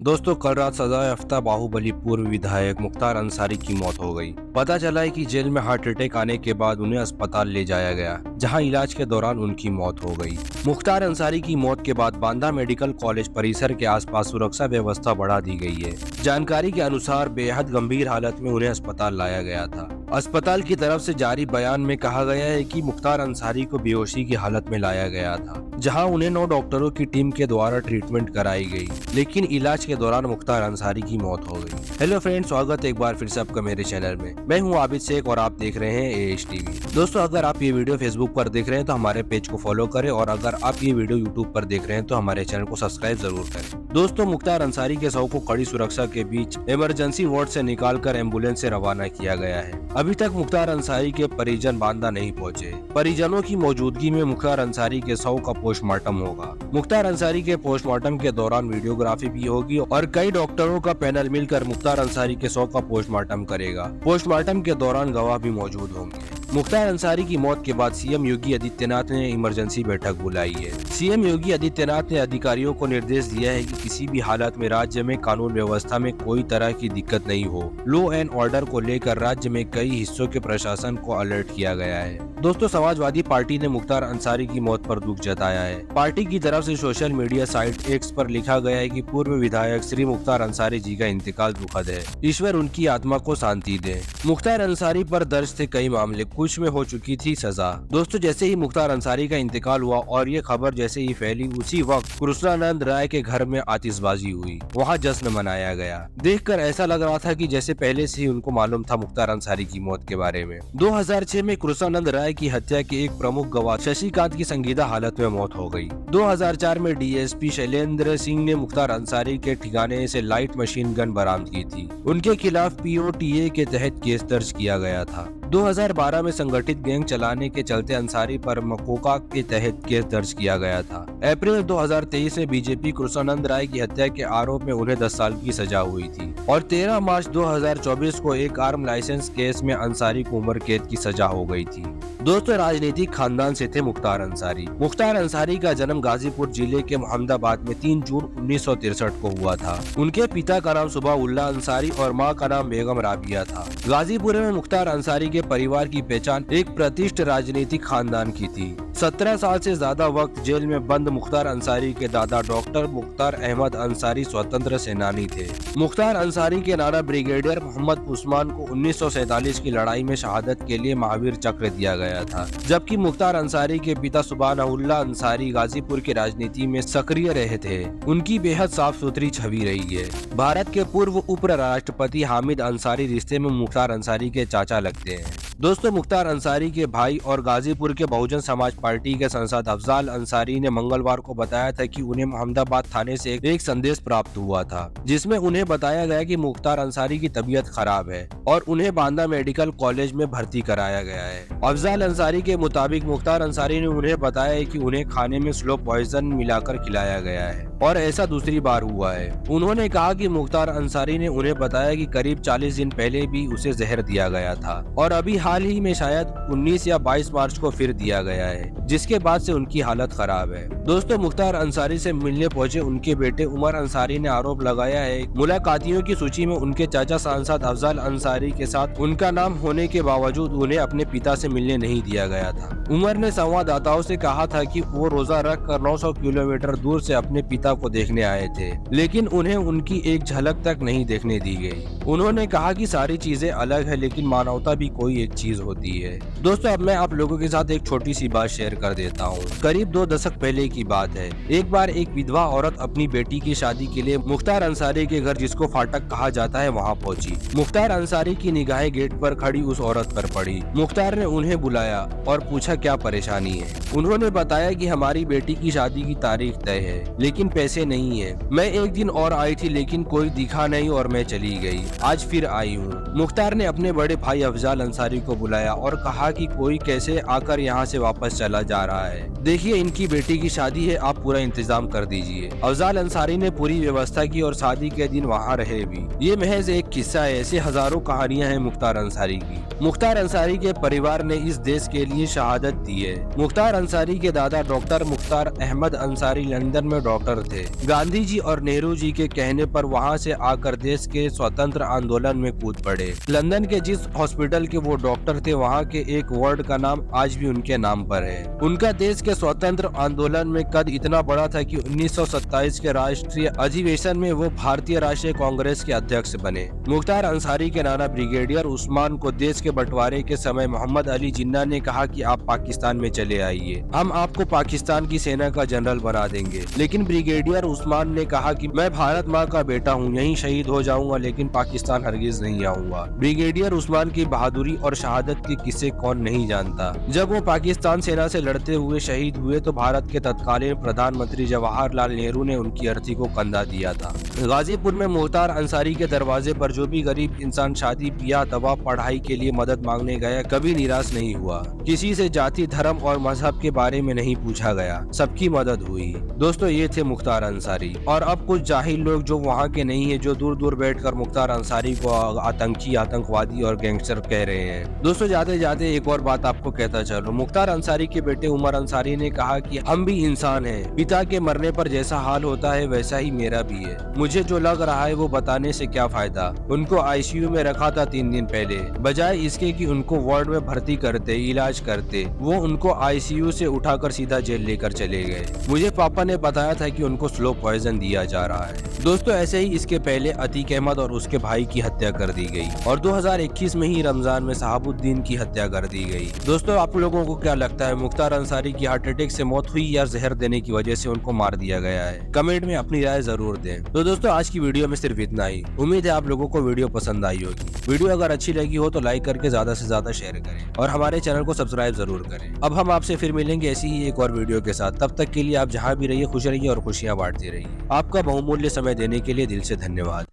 दोस्तों, कल रात सजा-याफ्ता बाहुबली पूर्व विधायक मुख्तार अंसारी की मौत हो गई। पता चला है कि जेल में हार्ट अटैक आने के बाद उन्हें अस्पताल ले जाया गया, जहां इलाज के दौरान उनकी मौत हो गई। मुख्तार अंसारी की मौत के बाद बांदा मेडिकल कॉलेज परिसर के आसपास सुरक्षा व्यवस्था बढ़ा दी गई है। जानकारी के अनुसार बेहद गंभीर हालत में उन्हें अस्पताल लाया गया था। अस्पताल की तरफ से जारी बयान में कहा गया है कि मुख्तार अंसारी को बेहोशी की हालत में लाया गया था, जहां उन्हें 9 डॉक्टरों की टीम के द्वारा ट्रीटमेंट कराई गई, लेकिन इलाज के दौरान मुख्तार अंसारी की मौत हो गई। हेलो फ्रेंड्स, स्वागत है एक बार फिर से आपका मेरे चैनल में। मैं हूं आबिद शेख और आप देख रहे हैं AH टीवी। दोस्तों, अगर आप ये वीडियो फेसबुक पर देख रहे हैं तो हमारे पेज को फॉलो करें, और अगर आप ये वीडियो यूट्यूब पर देख रहे हैं तो हमारे चैनल को सब्सक्राइब जरूर करें। दोस्तों, मुख्तार अंसारी के शव को कड़ी सुरक्षा के बीच इमरजेंसी वार्ड से निकालकर एम्बुलेंस से रवाना किया गया है। अभी तक मुख्तार अंसारी के परिजन बांदा नहीं पहुंचे। परिजनों की मौजूदगी में मुख्तार अंसारी के शव का पोस्टमार्टम होगा। मुख्तार अंसारी के पोस्टमार्टम के दौरान वीडियोग्राफी भी होगी और कई डॉक्टरों का पैनल मिलकर मुख्तार अंसारी के शव का पोस्टमार्टम करेगा। पोस्टमार्टम के दौरान गवाह भी मौजूद होंगे। मुख्तार अंसारी की मौत के बाद सीएम योगी आदित्यनाथ ने इमरजेंसी बैठक बुलाई है। सीएम योगी आदित्यनाथ ने अधिकारियों को निर्देश दिया है कि किसी भी हालत में राज्य में कानून व्यवस्था में कोई तरह की दिक्कत नहीं हो। लॉ एंड ऑर्डर को लेकर राज्य में कई हिस्सों के प्रशासन को अलर्ट किया गया है। दोस्तों, समाजवादी पार्टी ने मुख्तार अंसारी की मौत पर दुख जताया है। पार्टी की तरफ से सोशल मीडिया साइट एक्स पर लिखा गया है कि पूर्व विधायक श्री मुख्तार अंसारी जी का इंतकाल दुखद है। ईश्वर उनकी आत्मा को शांति दे। मुख्तार अंसारी पर दर्ज थे कई मामले, कुछ में हो चुकी थी सजा। दोस्तों, जैसे ही मुख्तार अंसारी का इंतकाल हुआ और ये खबर जैसे ही फैली, उसी वक्त कृष्णानंद राय के घर में आतिशबाजी हुई। वहाँ जश्न मनाया गया। देखकर ऐसा लग रहा था कि जैसे पहले से ही उनको मालूम था मुख्तार अंसारी की मौत के बारे में। 2006 में कृष्णानंद राय की हत्या के एक प्रमुख गवाह शशिकांत की संजीदा हालत में मौत हो गई। 2004 में डीएसपी शैलेंद्र सिंह ने मुख्तार अंसारी के ठिकाने से लाइट मशीन गन बरामद की थी। उनके खिलाफ POTA के तहत केस दर्ज किया गया था। 2012 में संगठित गैंग चलाने के चलते अंसारी पर मकोका के तहत केस दर्ज किया गया था। अप्रैल 2023 में बीजेपी कृष्णानंद राय की हत्या के आरोप में उन्हें 10 साल की सजा हुई थी, और 13 मार्च 2024 को एक आर्म लाइसेंस केस में अंसारी को उम्र कैद की सजा हो गई थी। दोस्तों, राजनीतिक खानदान से थे मुख्तार अंसारी। मुख्तार अंसारी का जन्म गाजीपुर जिले के मोहम्मदाबाद में 3 जून 1963 को हुआ था। उनके पिता का नाम सुबह-उल्लाह अंसारी और मां का नाम बेगम राबिया था। गाजीपुर में मुख्तार अंसारी के परिवार की पहचान एक प्रतिष्ठित राजनीतिक खानदान की थी। 17 साल से ज्यादा वक्त जेल में बंद मुख्तार अंसारी के दादा डॉक्टर मुख्तार अहमद अंसारी स्वतंत्र सेनानी थे। मुख्तार अंसारी के नाना ब्रिगेडियर मोहम्मद उस्मान को 1947 की लड़ाई में शहादत के लिए महावीर चक्र दिया गया था, जबकि मुख्तार अंसारी के पिता सुबहानउल्लाह अंसारी गाजीपुर की राजनीति में सक्रिय रहे थे। उनकी बेहद साफ सुथरी छवि रही है। भारत के पूर्व उप राष्ट्रपति हामिद अंसारी रिश्ते में मुख्तार अंसारी के चाचा लगते हैं। दोस्तों, मुख्तार अंसारी के भाई और गाजीपुर के बहुजन समाज पार्टी के सांसद अफजाल अंसारी ने मंगलवार को बताया था कि उन्हें मोहम्मदाबाद थाने से एक संदेश प्राप्त हुआ था, जिसमें उन्हें बताया गया कि मुख्तार अंसारी की तबीयत खराब है और उन्हें बांदा मेडिकल कॉलेज में भर्ती कराया गया है। अफजाल अंसारी के मुताबिक मुख्तार अंसारी ने उन्हें बताया कि उन्हें खाने में स्लो पॉइजन मिलाकर खिलाया गया है, और ऐसा दूसरी बार हुआ है। उन्होंने कहा कि मुख्तार अंसारी ने उन्हें बताया कि करीब 40 दिन पहले भी उसे जहर दिया गया था, और अभी हाल ही में शायद 19 या 22 मार्च को फिर दिया गया है, जिसके बाद से उनकी हालत खराब है। दोस्तों, मुख्तार अंसारी से मिलने पहुंचे उनके बेटे उमर अंसारी ने आरोप लगाया है मुलाकातियों की सूची में उनके चाचा सांसद अफजाल अंसारी के साथ उनका नाम होने के बावजूद उन्हें अपने पिता से मिलने नहीं दिया गया था। उमर ने संवाददाताओं से कहा था कि वो रोजा रखकर 900 किलोमीटर दूर से अपने पिता को देखने आए थे, लेकिन उन्हें उनकी एक झलक तक नहीं देखने दी गई। उन्होंने कहा कि सारी चीजें अलग है, लेकिन मानवता भी कोई एक चीज होती है। दोस्तों, अब मैं आप लोगों के साथ एक छोटी सी बात शेयर कर देता हूँ। करीब 2 दशक पहले की बात है। एक बार एक विधवा औरत अपनी बेटी की शादी के लिए मुख्तार अंसारी के घर, जिसको फाटक कहा जाता है, वहाँ पहुँची। मुख्तार अंसारी की निगाहें गेट पर खड़ी उस औरत पर पड़ी। मुख्तार ने उन्हें बुलाया और पूछा क्या परेशानी है। उन्होंने बताया कि हमारी बेटी की शादी की तारीख तय है, लेकिन पैसे नहीं है। मैं एक दिन और आई थी, लेकिन कोई दिखा नहीं और मैं चली गई। आज फिर आई हूँ। मुख्तार ने अपने बड़े भाई अफजाल अंसारी को बुलाया और कहा कि कोई कैसे आकर यहाँ से वापस चला जा रहा है। देखिए इनकी बेटी की शादी है, आप पूरा इंतजाम कर दीजिए। अफजाल अंसारी ने पूरी व्यवस्था की और शादी के दिन वहाँ रहे भी। ये महज एक किस्सा है, ऐसे हजारों कहानियां हैं मुख्तार अंसारी की। मुख्तार अंसारी के परिवार ने इस देश के लिए शहादत दी है। मुख्तार अंसारी के दादा डॉक्टर मुख्तार अहमद अंसारी लंदन में डॉक्टर थे। गांधी जी और नेहरू जी के कहने पर वहां से आकर देश के स्वतंत्र आंदोलन में कूद पड़े। लंदन के जिस हॉस्पिटल के वो डॉक्टर थे, वहां के एक वार्ड का नाम आज भी उनके नाम पर है। उनका देश के स्वतंत्र आंदोलन में कद इतना बड़ा था कि 1927 के राष्ट्रीय अधिवेशन में वो भारतीय राष्ट्रीय कांग्रेस के अध्यक्ष बने। मुख्तार अंसारी के नाना ब्रिगेडियर उस्मान को देश के बंटवारे के समय मोहम्मद अली जिन्ना ने कहा कि आप पाकिस्तान में चले आइए, हम आपको पाकिस्तान की सेना का जनरल बना देंगे। लेकिन ब्रिगेडियर उस्मान ने कहा कि मैं भारत माँ का बेटा हूँ, यहीं शहीद हो जाऊंगा, लेकिन पाकिस्तान हरगिज नहीं आऊंगा। ब्रिगेडियर उस्मान की बहादुरी और शहादत के किस्से कौन नहीं जानता। जब वो पाकिस्तान सेना से लड़ते हुए शहीद हुए तो भारत के तत्कालीन प्रधानमंत्री जवाहरलाल नेहरू ने उनकी अर्थी को कंधा दिया था। गाजीपुर में मुख्तार अंसारी के दरवाजे पर जो भी गरीब इंसान शादी, ब्याह, दवा, पढ़ाई के लिए मदद मांगने गया, कभी निराश नहीं हुआ। किसी से जाति, धर्म और मजहब के बारे में नहीं पूछा गया, सबकी मदद हुई। दोस्तों ये थे मुख्तार अंसारी। और अब कुछ जाहिल लोग जो वहाँ के नहीं है, जो दूर दूर बैठकर मुख्तार अंसारी को आतंकी, आतंकवादी और गैंगस्टर कह रहे हैं। दोस्तों जाते जाते एक और बात आपको कहता चलो, मुख्तार अंसारी के बेटे उमर अंसारी ने कहा कि हम भी इंसान हैं, पिता के मरने पर जैसा हाल होता है वैसा ही मेरा भी है। मुझे जो लग रहा है वो बताने से क्या फायदा। उनको आईसीयू में रखा था 3 दिन पहले, बजाय इसके कि उनको वार्ड में भर्ती करते, इलाज करते, वो उनको आईसीयू से उठाकर सीधा जेल लेकर चले गए। मुझे पापा ने बताया था कि उनको स्लो पॉइजन दिया जा रहा है। दोस्तों ऐसे ही इसके पहले अतीक अहमद और उसके भाई की हत्या कर दी गई और 2021 में ही रमजान में शहाबुद्दीन की हत्या कर दी गई। दोस्तों आप लोगों को क्या लगता है, मुख्तार अंसारी की हार्ट अटैक से मौत हुई या जहर देने की वजह से उनको मार दिया गया है? कमेंट में अपनी राय जरूर दें। तो दोस्तों आज की वीडियो में सिर्फ इतना ही। उम्मीद है आप लोगों को वीडियो पसंद आई होगी। वीडियो अगर अच्छी लगी हो तो लाइक करके ज्यादा से ज्यादा शेयर करें और हमारे चैनल को सब्सक्राइब जरूर करें। अब हम आपसे फिर मिलेंगे ऐसी ही एक और वीडियो के साथ। तब तक के लिए आप जहाँ भी रहिए खुश रहिए और खुशियाँ बांटते रहिए। आपका बहुमूल्य समय देने के लिए दिल से धन्यवाद।